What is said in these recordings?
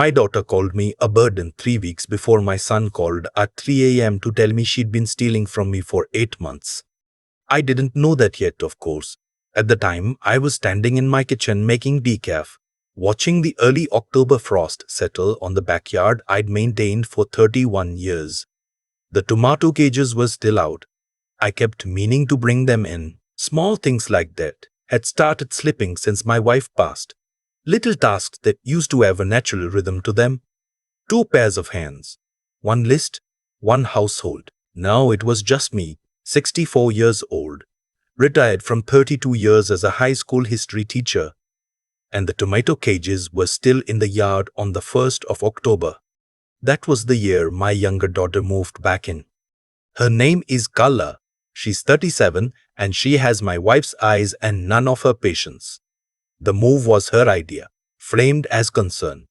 My daughter called me a burden 3 weeks before my son called at 3 a.m. to tell me she'd been stealing from me for 8 months. I didn't know that yet, of course. At the time, I was standing in my kitchen making decaf, watching the early October frost settle on the backyard I'd maintained for 31 years. The tomato cages were still out. I kept meaning to bring them in. Small things like that had started slipping since my wife passed. Little tasks that used to have a natural rhythm to them. 2 pairs of hands. One list, one household. Now it was just me, 64 years old, retired from 32 years as a high school history teacher. And the tomato cages were still in the yard on the 1st of October. That was the year my younger daughter moved back in. Her name is Carla. She's 37 and she has my wife's eyes and none of her patience. The move was her idea, framed as concern.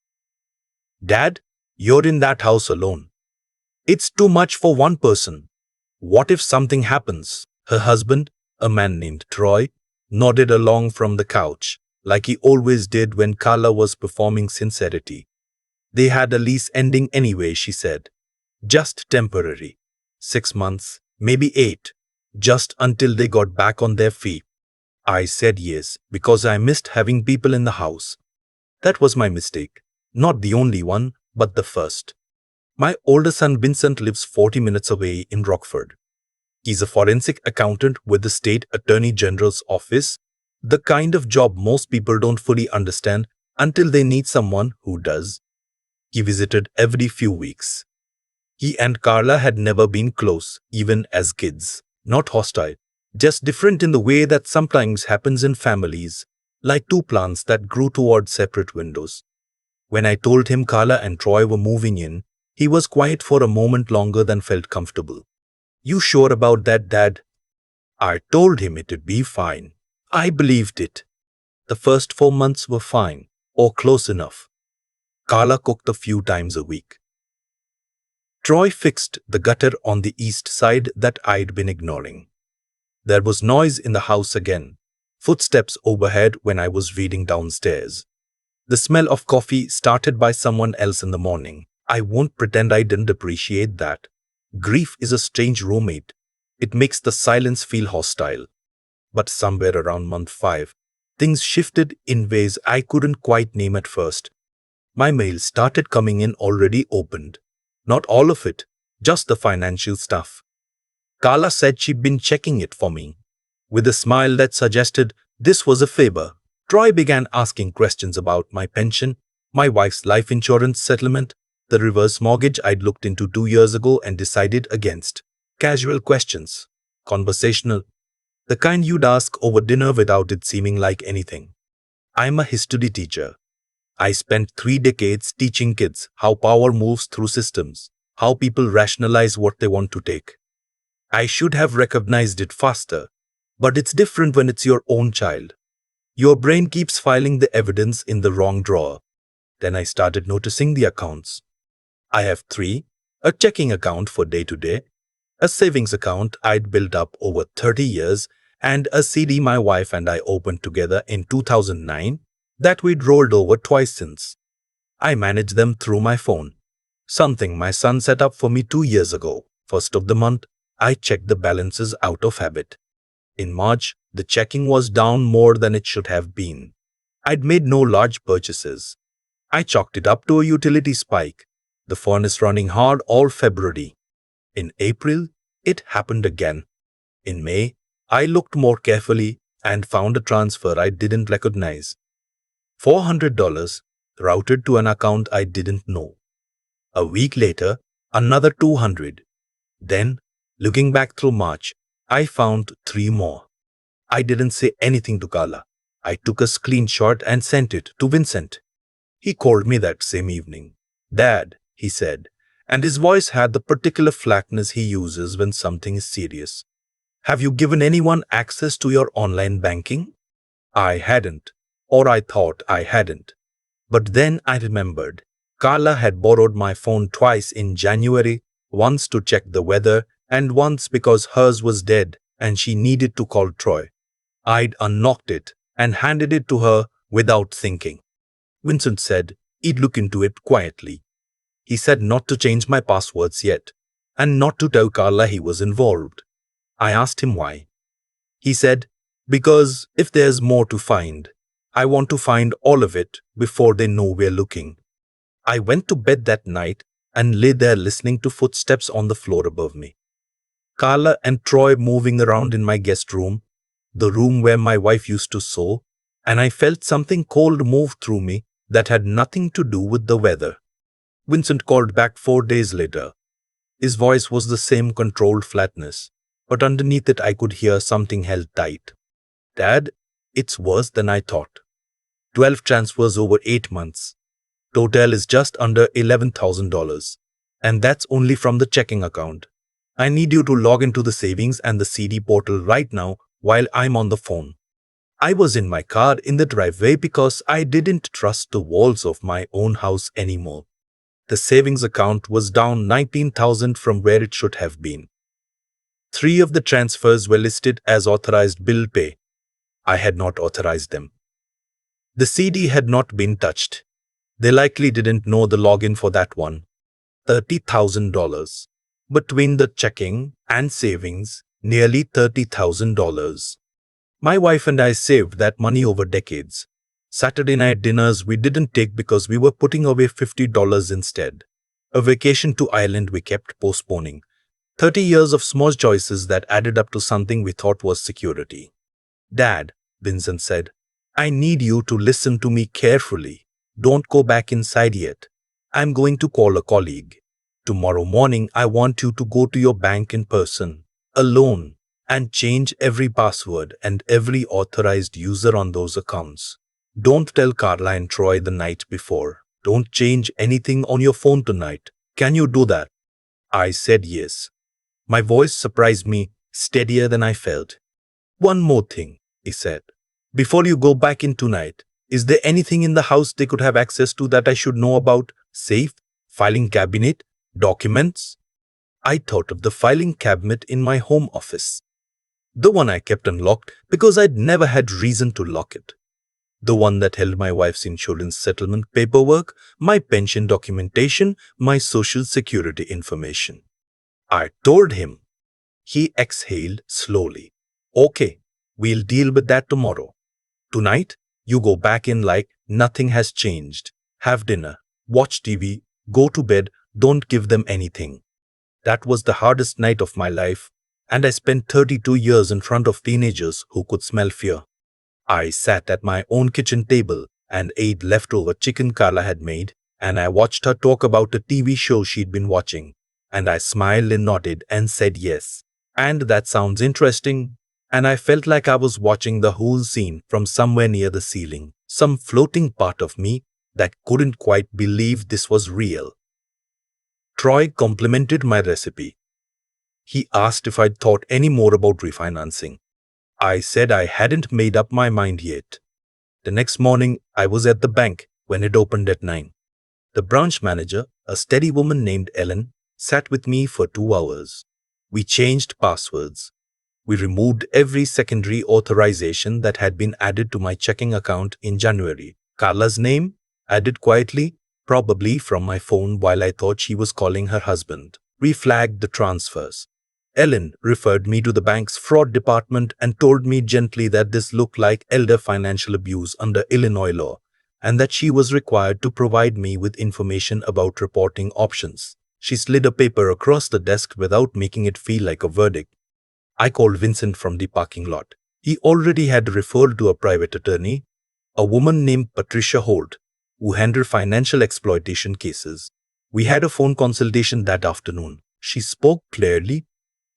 Dad, you're in that house alone. It's too much for one person. What if something happens? Her husband, a man named Troy, nodded along from the couch, like he always did when Carla was performing sincerity. They had a lease ending anyway, she said. Just temporary. 6 months, maybe 8. Just until they got back on their feet. I said yes, because I missed having people in the house. That was my mistake. Not the only one, but the first. My older son Vincent lives 40 minutes away in Rockford. He's a forensic accountant with the State Attorney General's office, the kind of job most people don't fully understand until they need someone who does. He visited every few weeks. He and Carla had never been close, even as kids. Not hostile, just different in the way that sometimes happens in families, like two plants that grew toward separate windows. When I told him Carla and Troy were moving in, he was quiet for a moment longer than felt comfortable. You sure about that, Dad? I told him it'd be fine. I believed it. The first 4 months were fine, or close enough. Carla cooked a few times a week. Troy fixed the gutter on the east side that I'd been ignoring. There was noise in the house again, footsteps overhead when I was reading downstairs. The smell of coffee started by someone else in the morning. I won't pretend I didn't appreciate that. Grief is a strange roommate. It makes the silence feel hostile. But somewhere around month 5, things shifted in ways I couldn't quite name at first. My mail started coming in already opened. Not all of it, just the financial stuff. Carla said she'd been checking it for me. With a smile that suggested this was a favor, Troy began asking questions about my pension, my wife's life insurance settlement, the reverse mortgage I'd looked into 2 years ago and decided against. Casual questions. Conversational. The kind you'd ask over dinner without it seeming like anything. I'm a history teacher. I spent 3 decades teaching kids how power moves through systems, how people rationalize what they want to take. I should have recognized it faster, but it's different when it's your own child. Your brain keeps filing the evidence in the wrong drawer. Then I started noticing the accounts. I have 3, a checking account for day-to-day, a savings account I'd built up over 30 years, and a CD my wife and I opened together in 2009 that we'd rolled over twice since. I manage them through my phone, something my son set up for me 2 years ago. First of the month, I checked the balances out of habit. In March, the checking was down more than it should have been. I'd made no large purchases. I chalked it up to a utility spike, the furnace running hard all February. In April, it happened again. In May, I looked more carefully and found a transfer I didn't recognize. $400 routed to an account I didn't know. A week later, another $200. Then, looking back through March, I found 3 more. I didn't say anything to Carla. I took a screenshot and sent it to Vincent. He called me that same evening. Dad, he said, and his voice had the particular flatness he uses when something is serious. Have you given anyone access to your online banking? I hadn't, or I thought I hadn't. But then I remembered. Carla had borrowed my phone twice in January, once to check the weather and once because hers was dead and she needed to call Troy. I'd unlocked it and handed it to her without thinking. Vincent said, He'd look into it quietly. He said not to change my passwords yet, and not to tell Carla he was involved. I asked him why. He said, because if there's more to find, I want to find all of it before they know we're looking. I went to bed that night and lay there listening to footsteps on the floor above me. Carla and Troy moving around in my guest room, the room where my wife used to sew, and I felt something cold move through me that had nothing to do with the weather. Vincent called back 4 days later. His voice was the same controlled flatness, but underneath it I could hear something held tight. Dad, it's worse than I thought. 12 transfers over 8 months. Total is just under $11,000. And that's only from the checking account. I need you to log into the savings and the CD portal right now while I'm on the phone. I was in my car in the driveway because I didn't trust the walls of my own house anymore. The savings account was down $19,000 from where it should have been. 3 of the transfers were listed as authorized bill pay. I had not authorized them. The CD had not been touched. They likely didn't know the login for that one. $30,000. Between the checking and savings, nearly $30,000. My wife and I saved that money over decades. Saturday night dinners we didn't take because we were putting away $50 instead. A vacation to Ireland we kept postponing. 30 years of small choices that added up to something we thought was security. Dad, Vincent said, I need you to listen to me carefully. Don't go back inside yet. I'm going to call a colleague. Tomorrow morning, I want you to go to your bank in person, alone, and change every password and every authorized user on those accounts. Don't tell Carla and Troy the night before. Don't change anything on your phone tonight. Can you do that? I said yes. My voice surprised me, steadier than I felt. One more thing, he said. Before you go back in tonight, is there anything in the house they could have access to that I should know about? Safe? Filing cabinet? Documents? I thought of the filing cabinet in my home office. The one I kept unlocked because I'd never had reason to lock it. The one that held my wife's insurance settlement paperwork, my pension documentation, my social security information. I told him. He exhaled slowly. Okay, we'll deal with that tomorrow. Tonight, you go back in like nothing has changed. Have dinner, watch TV, go to bed, don't give them anything. That was the hardest night of my life, and I spent 32 years in front of teenagers who could smell fear. I sat at my own kitchen table and ate leftover chicken Carla had made, and I watched her talk about a TV show she'd been watching, and I smiled and nodded and said yes. And that sounds interesting. And I felt like I was watching the whole scene from somewhere near the ceiling, some floating part of me that couldn't quite believe this was real. Troy complimented my recipe. He asked if I'd thought any more about refinancing. I said I hadn't made up my mind yet. The next morning, I was at the bank when it opened at 9. The branch manager, a steady woman named Ellen, sat with me for 2 hours. We changed passwords. We removed every secondary authorization that had been added to my checking account in January. Carla's name, added quietly, probably from my phone while I thought she was calling her husband. We flagged the transfers. Ellen referred me to the bank's fraud department and told me gently that this looked like elder financial abuse under Illinois law, and that she was required to provide me with information about reporting options. She slid a paper across the desk without making it feel like a verdict. I called Vincent from the parking lot. He already had referred to a private attorney, a woman named Patricia Holt, who handled financial exploitation cases. We had a phone consultation that afternoon. She spoke clearly,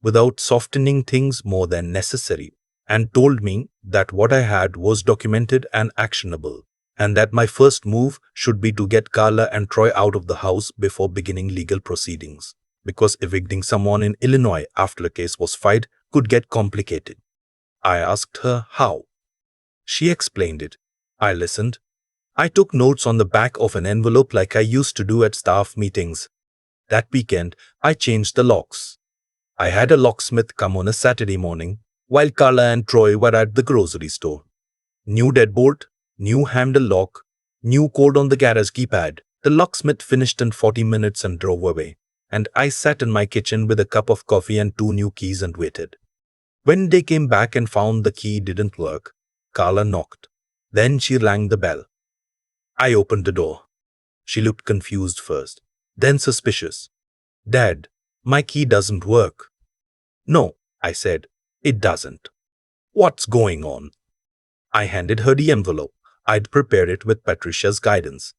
without softening things more than necessary, and told me that what I had was documented and actionable, and that my first move should be to get Carla and Troy out of the house before beginning legal proceedings, because evicting someone in Illinois after a case was filed could get complicated. I asked her how. She explained it. I listened. I took notes on the back of an envelope like I used to do at staff meetings. That weekend, I changed the locks. I had a locksmith come on a Saturday morning while Carla and Troy were at the grocery store. New deadbolt, new handle lock, New code on the garage keypad. The locksmith finished in 40 minutes and drove away, and I sat in my kitchen with a cup of coffee and two new keys and waited. When they came back and found the key didn't work, Carla knocked. Then she rang the bell. I opened the door. She looked confused first, then suspicious. Dad, my key doesn't work. No, I said, it doesn't. What's going on? I handed her the envelope. I'd prepared it with Patricia's guidance.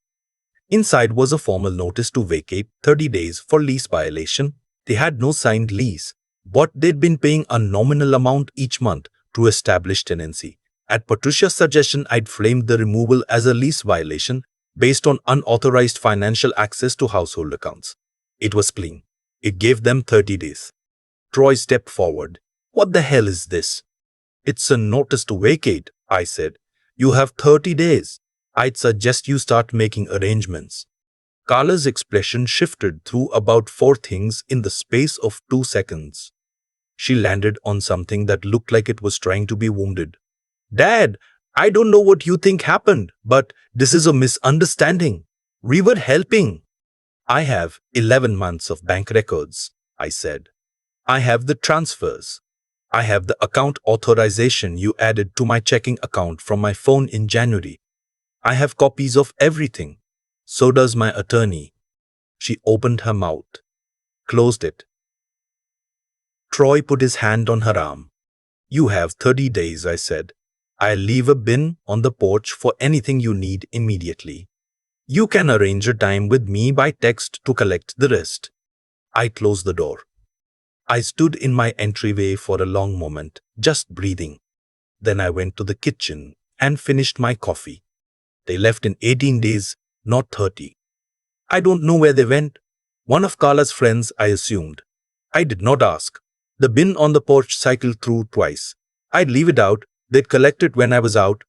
Inside was a formal notice to vacate 30 days for lease violation. They had no signed lease, but they'd been paying a nominal amount each month to establish tenancy. At Patricia's suggestion, I'd framed the removal as a lease violation based on unauthorized financial access to household accounts. It was clean. It gave them 30 days. Troy stepped forward. What the hell is this? It's a notice to vacate, I said. You have 30 days. I'd suggest you start making arrangements. Carla's expression shifted through about 4 things in the space of 2 seconds. She landed on something that looked like it was trying to be wounded. Dad, I don't know what you think happened, but this is a misunderstanding. We were helping. I have 11 months of bank records, I said. I have the transfers. I have the account authorization you added to my checking account from my phone in January. I have copies of everything. So does my attorney. She opened her mouth, closed it. Troy put his hand on her arm. You have 30 days, I said. I'll leave a bin on the porch for anything you need immediately. You can arrange a time with me by text to collect the rest. I closed the door. I stood in my entryway for a long moment, just breathing. Then I went to the kitchen and finished my coffee. They left in 18 days, not 30. I don't know where they went. One of Carla's friends, I assumed. I did not ask. The bin on the porch cycled through twice. I'd leave it out. They'd collect it when I was out.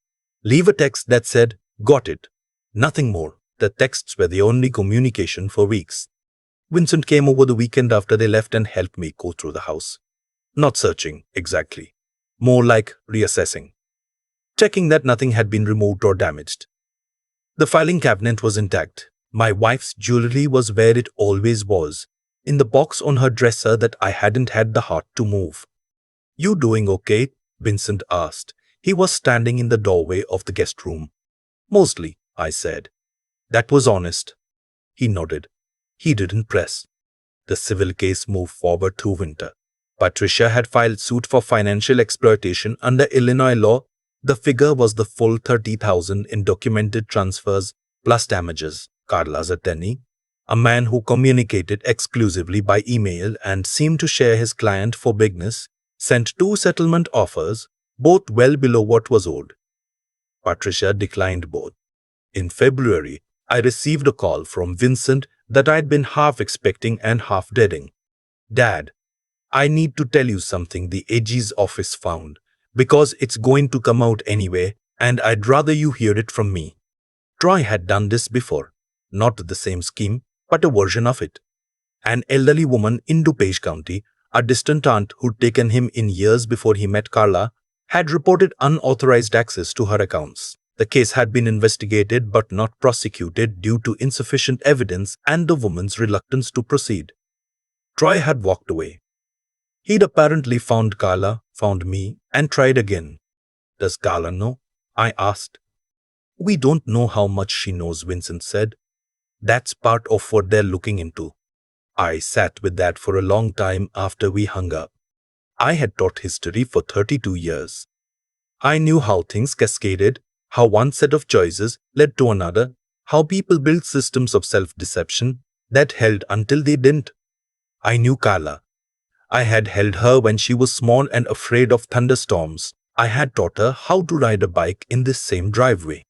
Leave a text that said, got it. Nothing more. The texts were the only communication for weeks. Vincent came over the weekend after they left and helped me go through the house. Not searching, exactly. More like reassessing. Checking that nothing had been removed or damaged. The filing cabinet was intact. My wife's jewelry was where it always was, in the box on her dresser that I hadn't had the heart to move. You doing okay? Vincent asked. He was standing in the doorway of the guest room. Mostly, I said. That was honest. He nodded. He didn't press. The civil case moved forward through winter. Patricia had filed suit for financial exploitation under Illinois law. The figure was the full $30,000 in documented transfers plus damages. Carla's attorney, a man who communicated exclusively by email and seemed to share his client for bigness, sent 2 settlement offers, both well below what was owed. Patricia declined both. In February, I received a call from Vincent that I'd been half expecting and half dreading. Dad, I need to tell you something the AG's office found, because it's going to come out anyway, and I'd rather you hear it from me. Troy had done this before. Not the same scheme, but a version of it. An elderly woman in DuPage County, a distant aunt who'd taken him in years before he met Carla, had reported unauthorized access to her accounts. The case had been investigated but not prosecuted due to insufficient evidence and the woman's reluctance to proceed. Troy had walked away. He'd apparently found Carla, found me, and tried again. Does Carla know? I asked. We don't know how much she knows, Vincent said. That's part of what they're looking into. I sat with that for a long time after we hung up. I had taught history for 32 years. I knew how things cascaded, how one set of choices led to another, how people built systems of self-deception that held until they didn't. I knew Carla. I had held her when she was small and afraid of thunderstorms. I had taught her how to ride a bike in this same driveway.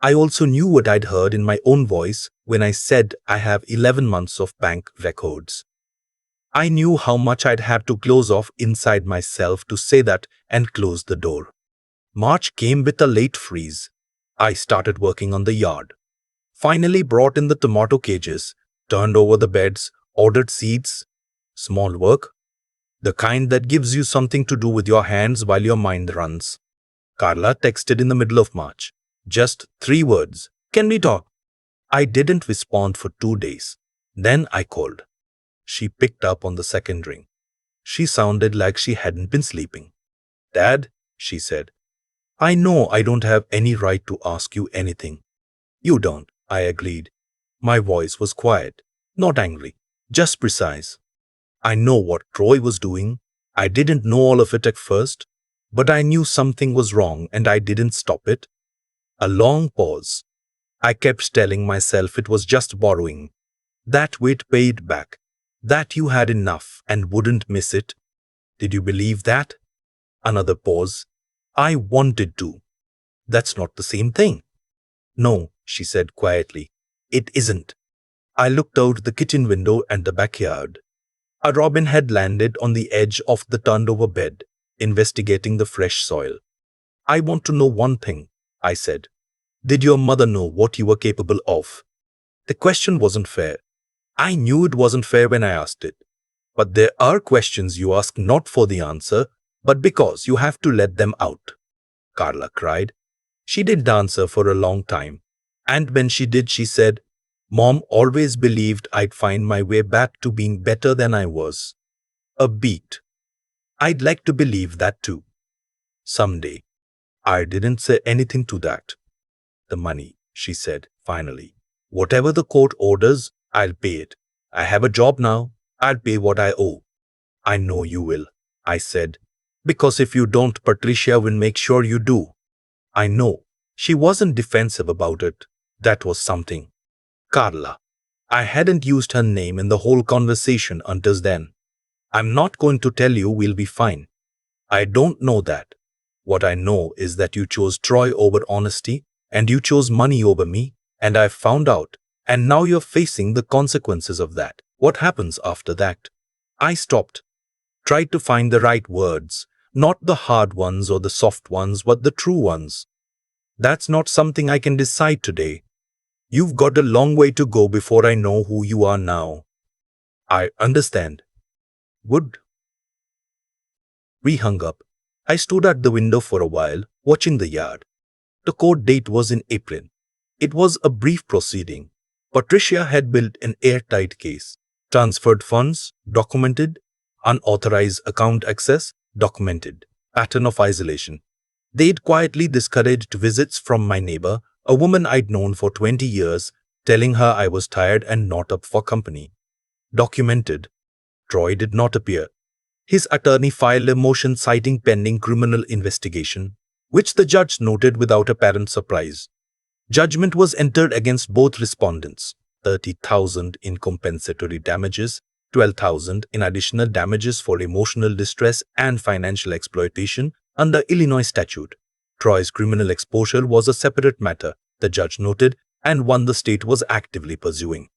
I also knew what I'd heard in my own voice when I said I have 11 months of bank records. I knew how much I'd had to close off inside myself to say that and close the door. March came with a late freeze. I started working on the yard. Finally brought in the tomato cages, turned over the beds, ordered seeds. Small work. The kind that gives you something to do with your hands while your mind runs. Carla texted in the middle of March. Just 3 words. Can we talk? I didn't respond for 2 days. Then I called. She picked up on the second ring. She sounded like she hadn't been sleeping. Dad, she said, I know I don't have any right to ask you anything. You don't, I agreed. My voice was quiet, not angry, just precise. I know what Troy was doing. I didn't know all of it at first, but I knew something was wrong and I didn't stop it. A long pause. I kept telling myself it was just borrowing. That we'd pay it back. That you had enough and wouldn't miss it. Did you believe that? Another pause. I wanted to. That's not the same thing. No, she said quietly. It isn't. I looked out the kitchen window and the backyard. A robin had landed on the edge of the turned-over bed, investigating the fresh soil. I want to know one thing, I said. Did your mother know what you were capable of? The question wasn't fair. I knew it wasn't fair when I asked it. But there are questions you ask not for the answer, but because you have to let them out. Carla cried. She didn't answer for a long time. And when she did, she said, Mom always believed I'd find my way back to being better than I was. A beat. I'd like to believe that too. Someday. I didn't say anything to that. The money, she said, finally. Whatever the court orders, I'll pay it. I have a job now. I'll pay what I owe. I know you will, I said. Because if you don't, Patricia will make sure you do. I know. She wasn't defensive about it. That was something. Carla. I hadn't used her name in the whole conversation until then. I'm not going to tell you we'll be fine. I don't know that. What I know is that you chose Troy over honesty, and you chose money over me, and I've found out, and now you're facing the consequences of that. What happens after that? I stopped. Tried to find the right words, not the hard ones or the soft ones, but the true ones. That's not something I can decide today. You've got a long way to go before I know who you are now. I understand. Good. We hung up. I stood at the window for a while, watching the yard. The court date was in April. It was a brief proceeding. Patricia had built an airtight case. Transferred funds, documented. Unauthorized account access, documented. Pattern of isolation. They'd quietly discouraged visits from my neighbor, a woman I'd known for 20 years, telling her I was tired and not up for company. Documented. Troy did not appear. His attorney filed a motion citing pending criminal investigation, which the judge noted without apparent surprise. Judgment was entered against both respondents, 30,000 in compensatory damages, 12,000 in additional damages for emotional distress and financial exploitation under Illinois statute. Troy's criminal exposure was a separate matter, the judge noted, and one the state was actively pursuing.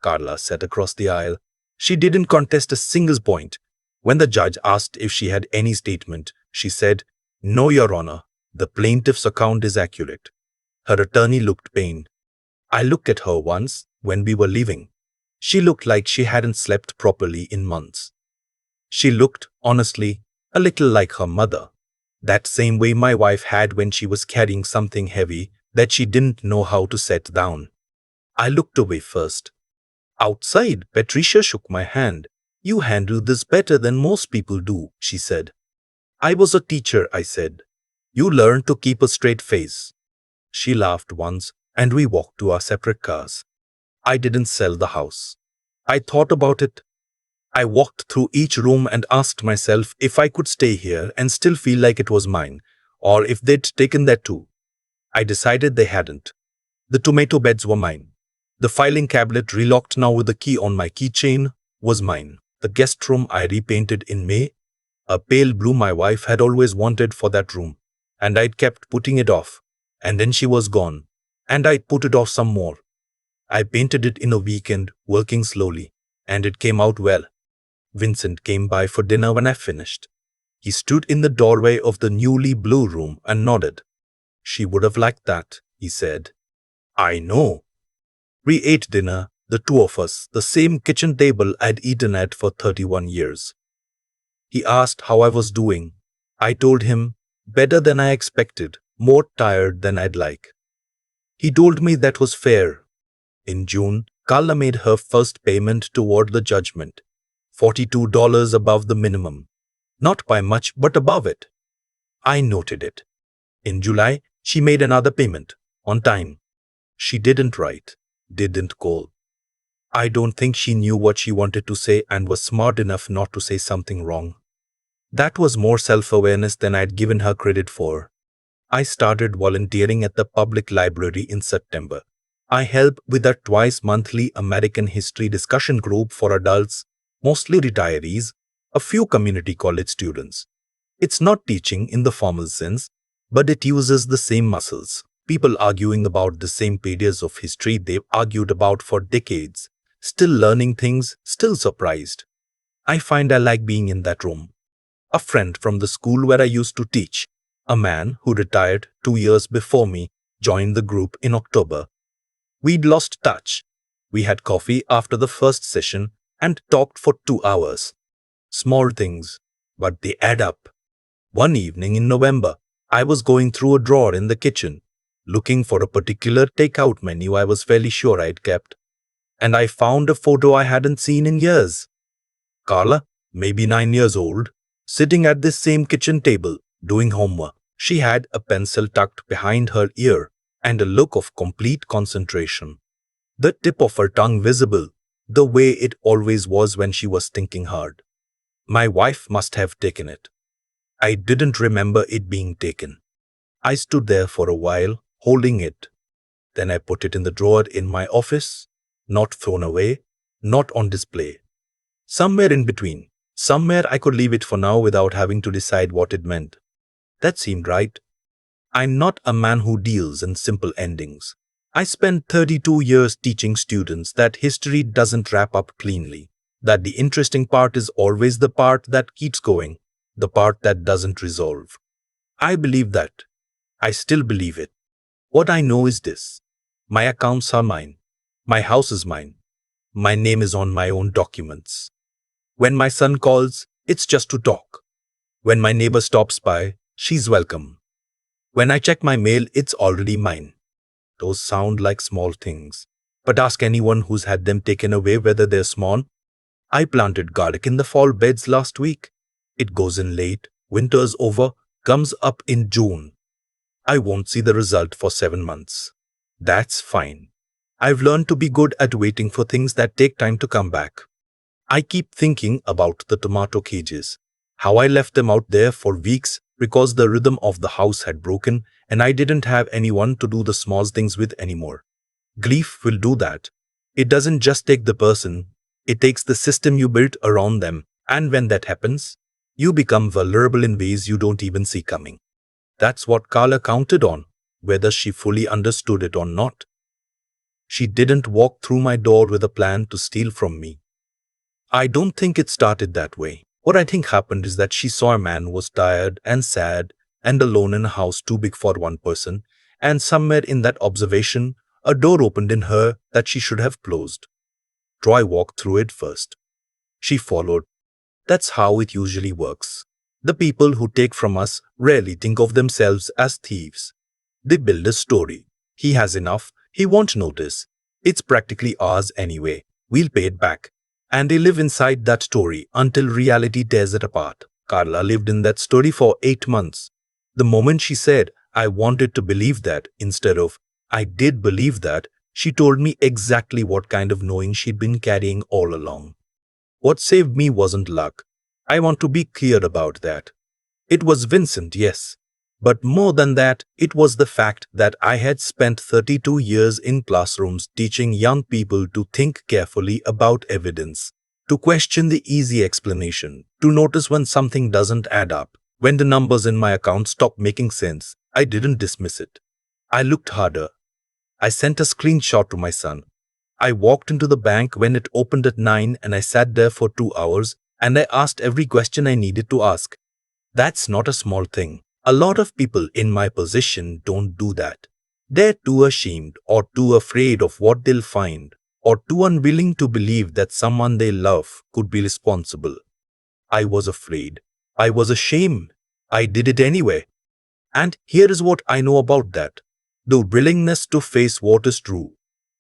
Carla sat across the aisle. She didn't contest a single point. When the judge asked if she had any statement, she said, No, Your Honor, the plaintiff's account is accurate. Her attorney looked pained. I looked at her once when we were leaving. She looked like she hadn't slept properly in months. She looked, honestly, a little like her mother. That same way my wife had when she was carrying something heavy that she didn't know how to set down. I looked away first. Outside, Patricia shook my hand. You handle this better than most people do, she said. I was a teacher, I said. You learn to keep a straight face. She laughed once, and we walked to our separate cars. I didn't sell the house. I thought about it. I walked through each room and asked myself if I could stay here and still feel like it was mine, or if they'd taken that too. I decided they hadn't. The tomato beds were mine. The filing cabinet, relocked now with the key on my keychain, was mine. The guest room I repainted in May, a pale blue my wife had always wanted for that room, and I'd kept putting it off. And then she was gone, and I'd put it off some more. I painted it in a weekend, working slowly, and it came out well. Vincent came by for dinner when I finished. He stood in the doorway of the newly blue room and nodded. She would have liked that, he said. I know. We ate dinner, the two of us, the same kitchen table I'd eaten at for 31 years. He asked how I was doing. I told him, better than I expected, more tired than I'd like. He told me that was fair. In June, Carla made her first payment toward the judgment, $42 above the minimum. Not by much, but above it. I noted it. In July, she made another payment, on time. She didn't write, didn't call. I don't think she knew what she wanted to say and was smart enough not to say something wrong. That was more self-awareness than I'd given her credit for. I started volunteering at the public library in September. I help with a twice-monthly American history discussion group for adults, mostly retirees, a few community college students. It's not teaching in the formal sense, but it uses the same muscles. People arguing about the same periods of history they've argued about for decades, still learning things, still surprised. I find I like being in that room. A friend from the school where I used to teach, a man who retired 2 years before me, joined the group in October. We'd lost touch. We had coffee after the first session and talked for 2 hours. Small things, but they add up. One evening in November, I was going through a drawer in the kitchen, looking for a particular takeout menu I was fairly sure I'd kept, and I found a photo I hadn't seen in years. Carla, maybe 9 years old, sitting at this same kitchen table, doing homework. She had a pencil tucked behind her ear and a look of complete concentration. The tip of her tongue visible, the way it always was when she was thinking hard. My wife must have taken it. I didn't remember it being taken. I stood there for a while, holding it. Then I put it in the drawer in my office, not thrown away, not on display. Somewhere in between, somewhere I could leave it for now without having to decide what it meant. That seemed right. I'm not a man who deals in simple endings. I spent 32 years teaching students that history doesn't wrap up cleanly, that the interesting part is always the part that keeps going, the part that doesn't resolve. I believe that. I still believe it. What I know is this. My accounts are mine. My house is mine. My name is on my own documents. When my son calls, it's just to talk. When my neighbor stops by, she's welcome. When I check my mail, it's already mine. Those sound like small things, but ask anyone who's had them taken away whether they're small. I planted garlic in the fall beds last week. It goes in late, winter's over, comes up in June. I won't see the result for 7 months. That's fine. I've learned to be good at waiting for things that take time to come back. I keep thinking about the tomato cages, how I left them out there for weeks because the rhythm of the house had broken and I didn't have anyone to do the small things with anymore. Grief will do that. It doesn't just take the person, it takes the system you built around them, and when that happens, you become vulnerable in ways you don't even see coming. That's what Carla counted on, whether she fully understood it or not. She didn't walk through my door with a plan to steal from me. I don't think it started that way. What I think happened is that she saw a man was tired and sad and alone in a house too big for one person, and somewhere in that observation, a door opened in her that she should have closed. Troy walked through it first. She followed. That's how it usually works. The people who take from us rarely think of themselves as thieves. They build a story. He has enough, he won't notice. It's practically ours anyway. We'll pay it back. And they live inside that story until reality tears it apart. Carla lived in that story for 8 months. The moment she said, I wanted to believe that, instead of, I did believe that, she told me exactly what kind of knowing she'd been carrying all along. What saved me wasn't luck. I want to be clear about that. It was Vincent, yes. But more than that, it was the fact that I had spent 32 years in classrooms teaching young people to think carefully about evidence, to question the easy explanation, to notice when something doesn't add up. When the numbers in my account stopped making sense, I didn't dismiss it. I looked harder. I sent a screenshot to my son. I walked into the bank when it opened at 9 and I sat there for 2 hours and I asked every question I needed to ask. That's not a small thing. A lot of people in my position don't do that. They're too ashamed or too afraid of what they'll find or too unwilling to believe that someone they love could be responsible. I was afraid. I was ashamed. I did it anyway. And here is what I know about that. The willingness to face what is true,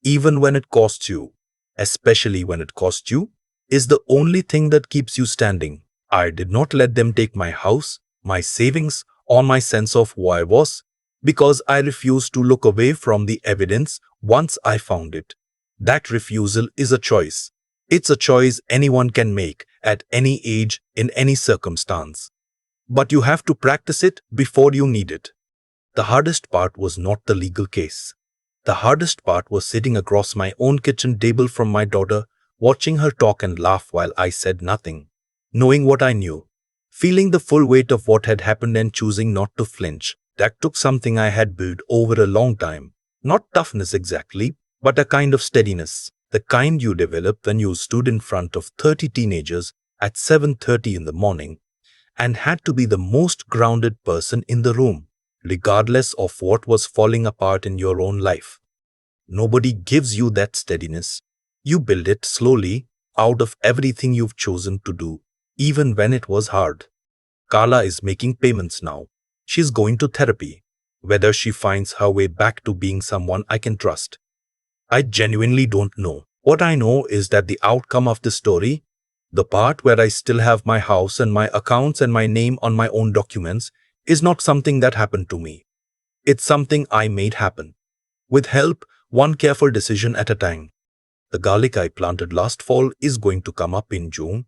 even when it costs you, especially when it costs you, is the only thing that keeps you standing. I did not let them take my house, my savings, or my sense of who I was, because I refused to look away from the evidence once I found it. That refusal is a choice. It's a choice anyone can make at any age, in any circumstance. But you have to practice it before you need it. The hardest part was not the legal case. The hardest part was sitting across my own kitchen table from my daughter, watching her talk and laugh while I said nothing, knowing what I knew, feeling the full weight of what had happened and choosing not to flinch. That took something I had built over a long time. Not toughness exactly, but a kind of steadiness, the kind you develop when you stood in front of 30 teenagers at 7:30 in the morning and had to be the most grounded person in the room, regardless of what was falling apart in your own life. Nobody gives you that steadiness. You build it slowly out of everything you've chosen to do, even when it was hard. Carla is making payments now. She's going to therapy. Whether she finds her way back to being someone I can trust, I genuinely don't know. What I know is that the outcome of the story, the part where I still have my house and my accounts and my name on my own documents, is not something that happened to me. It's something I made happen. With help, one careful decision at a time. The garlic I planted last fall is going to come up in June.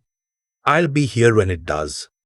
I'll be here when it does.